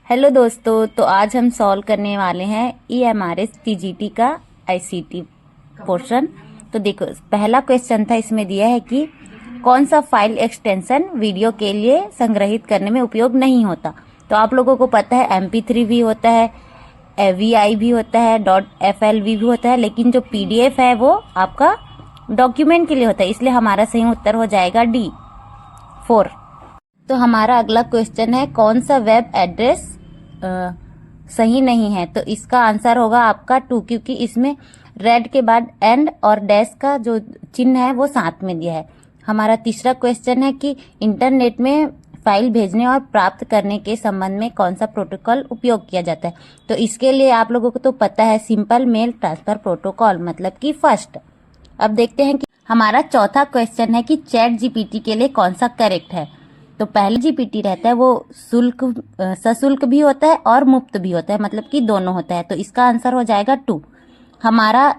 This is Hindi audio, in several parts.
हेलो दोस्तों, तो आज हम सॉल्व करने वाले हैं EMRS TGT का ICT पोर्शन। तो देखो, पहला क्वेश्चन था, इसमें दिया है कि कौन सा फाइल एक्सटेंशन वीडियो के लिए संग्रहित करने में उपयोग नहीं होता। तो आप लोगों को पता है MP3 भी होता है, AVI भी होता है, .FLV भी होता है, लेकिन जो PDF है वो आपका डॉक्यूमेंट के लिए होता है, इसलिए हमारा सही उत्तर हो जाएगा D 4। तो हमारा अगला क्वेश्चन है, कौन सा वेब एड्रेस सही नहीं है। तो इसका आंसर होगा आपका 2, क्योंकि इसमें रेड के बाद एंड और डैश का जो चिन्ह है वो साथ में दिया है। हमारा तीसरा क्वेश्चन है कि इंटरनेट में फाइल भेजने और प्राप्त करने के संबंध में कौन सा प्रोटोकॉल उपयोग किया जाता है। तो इसके लिए आप लोगों को तो पता है, सिंपल मेल ट्रांसफर प्रोटोकॉल, मतलब कि फर्स्ट। अब देखते हैं कि हमारा चौथा क्वेश्चन है कि चैट जीपीटी के लिए कौन सा करेक्ट है। तो पहले जीपीटी रहता है वो सशुल्क भी होता है और मुफ्त भी होता है, मतलब कि दोनों होता है। तो इसका आंसर हो जाएगा 2। हमारा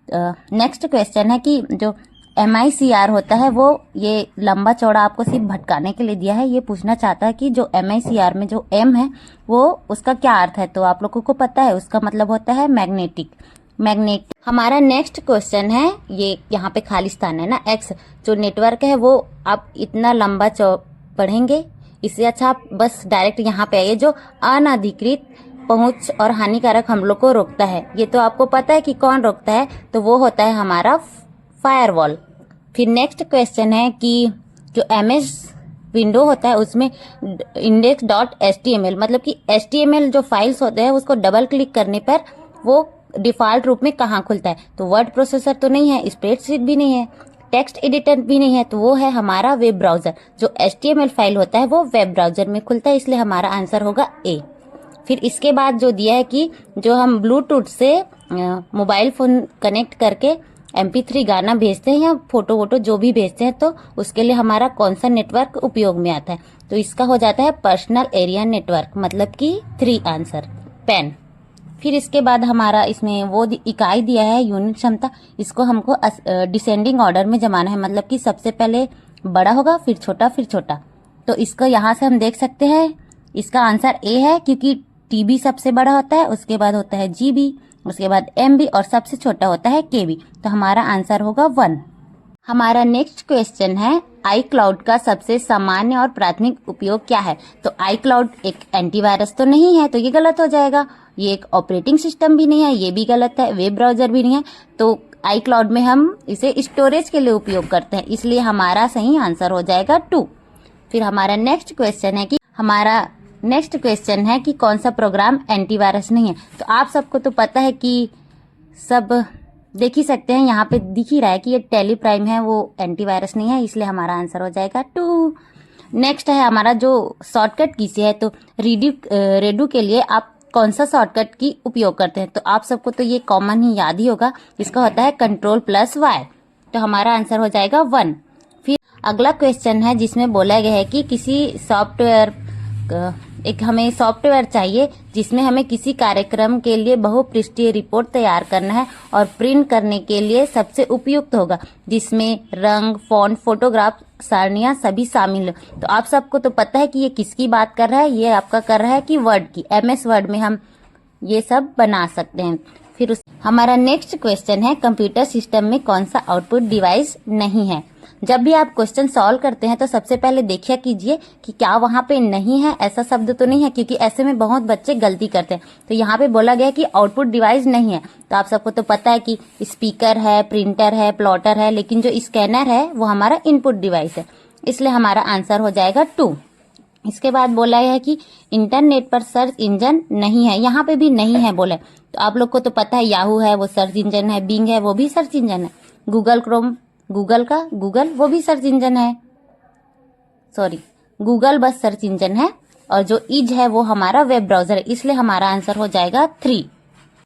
नेक्स्ट क्वेश्चन है कि जो MICR होता है वो, ये लंबा चौड़ा आपको सिर्फ भटकाने के लिए दिया है। ये पूछना चाहता है कि जो MICR में जो M है वो उसका क्या अर्थ है। तो आप लोगों को पता है, उसका मतलब होता है मैग्नेटिक। हमारा नेक्स्ट क्वेश्चन है, ये यहाँ पे खालिस्तान है ना, X जो नेटवर्क है वो आप इतना लंबा पढ़ेंगे, इससे अच्छा आप बस डायरेक्ट यहाँ पे आइए। जो अनधिकृत पहुंच और हानिकारक हमलों को रोकता है, ये तो आपको पता है कि कौन रोकता है, तो वो होता है हमारा फायरवॉल। फिर नेक्स्ट क्वेश्चन है कि जो MS विंडो होता है उसमें index.html, मतलब कि HTML जो फाइल्स होते हैं उसको डबल क्लिक करने पर वो डिफॉल्ट रूप में कहाँ खुलता है। तो वर्ड प्रोसेसर तो नहीं है, स्प्रेडशीट भी नहीं है, टेक्स्ट एडिटर भी नहीं है, तो वो है हमारा वेब ब्राउजर। जो HTML फाइल होता है वो वेब ब्राउजर में खुलता है, इसलिए हमारा आंसर होगा A। फिर इसके बाद जो दिया है कि जो हम ब्लूटूथ से मोबाइल फोन कनेक्ट करके MP3 गाना भेजते हैं या फोटो वोटो जो भी भेजते हैं, तो उसके लिए हमारा कौन सा नेटवर्क उपयोग में आता है। तो इसका हो जाता है पर्सनल एरिया नेटवर्क, मतलब कि 3 आंसर पेन। फिर इसके बाद हमारा इसमें वो इकाई दिया है यूनिट क्षमता, इसको हमको डिसेंडिंग ऑर्डर में जमाना है, मतलब कि सबसे पहले बड़ा होगा फिर छोटा। तो इसको यहाँ से हम देख सकते हैं, इसका आंसर A है, क्योंकि TB सबसे बड़ा होता है, उसके बाद होता है GB, उसके बाद MB और सबसे छोटा होता है KB। तो हमारा आंसर होगा 1। हमारा नेक्स्ट क्वेश्चन है, iCloud का सबसे सामान्य और प्राथमिक उपयोग क्या है। तो iCloud एक एंटीवायरस तो नहीं है, तो ये गलत हो जाएगा। ये एक ऑपरेटिंग सिस्टम भी नहीं है, ये भी गलत है। वेब ब्राउजर भी नहीं है। तो iCloud में हम इसे स्टोरेज के लिए उपयोग करते हैं, इसलिए हमारा सही आंसर हो जाएगा 2। फिर हमारा नेक्स्ट क्वेश्चन है कि कौन सा प्रोग्राम एंटीवायरस नहीं है। तो आप सबको तो पता है कि सब देख ही सकते हैं, यहाँ पे दिख ही रहा है कि ये टेलीप्राइम है, वो एंटीवायरस नहीं है, इसलिए हमारा आंसर हो जाएगा 2। नेक्स्ट है हमारा जो शॉर्टकट की से है, तो रेडू के लिए आप कौन सा शॉर्टकट की उपयोग करते हैं। तो आप सबको तो ये कॉमन ही याद ही होगा, इसका होता है Ctrl+Y। तो हमारा आंसर हो जाएगा 1। फिर अगला क्वेश्चन है जिसमें बोला गया है कि हमें सॉफ्टवेयर चाहिए जिसमें हमें किसी कार्यक्रम के लिए बहुपृष्ठीय रिपोर्ट तैयार करना है और प्रिंट करने के लिए सबसे उपयुक्त होगा, जिसमें रंग, फॉन्ट, फोटोग्राफ, सारणियां सभी शामिल हो। तो आप सबको तो पता है कि ये किसकी बात कर रहा है, ये आपका कर रहा है कि वर्ड की। MS वर्ड में हम ये सब बना सकते हैं। फिर हमारा नेक्स्ट क्वेश्चन है, कंप्यूटर सिस्टम में कौन सा आउटपुट डिवाइस नहीं है। जब भी आप क्वेश्चन सॉल्व करते हैं तो सबसे पहले देखिए कीजिए कि क्या वहां पे नहीं है, ऐसा शब्द तो नहीं है, क्योंकि ऐसे में बहुत बच्चे गलती करते हैं। तो यहाँ पे बोला गया कि आउटपुट डिवाइस नहीं है। तो आप सबको तो पता है कि स्पीकर है, प्रिंटर है, प्लॉटर है, लेकिन जो स्कैनर है वो हमारा इनपुट डिवाइस है, इसलिए हमारा आंसर हो जाएगा 2। इसके बाद बोला है कि इंटरनेट पर सर्च इंजन नहीं है, यहाँ पे भी नहीं है बोले। तो आप लोग को तो पता है याहू है वो सर्च इंजन है, बिंग है वो भी सर्च इंजन है, गूगल क्रोम गूगल वो भी सर्च इंजन है, गूगल बस सर्च इंजन है, और जो इज है वो हमारा वेब ब्राउजर है, इसलिए हमारा आंसर हो जाएगा 3।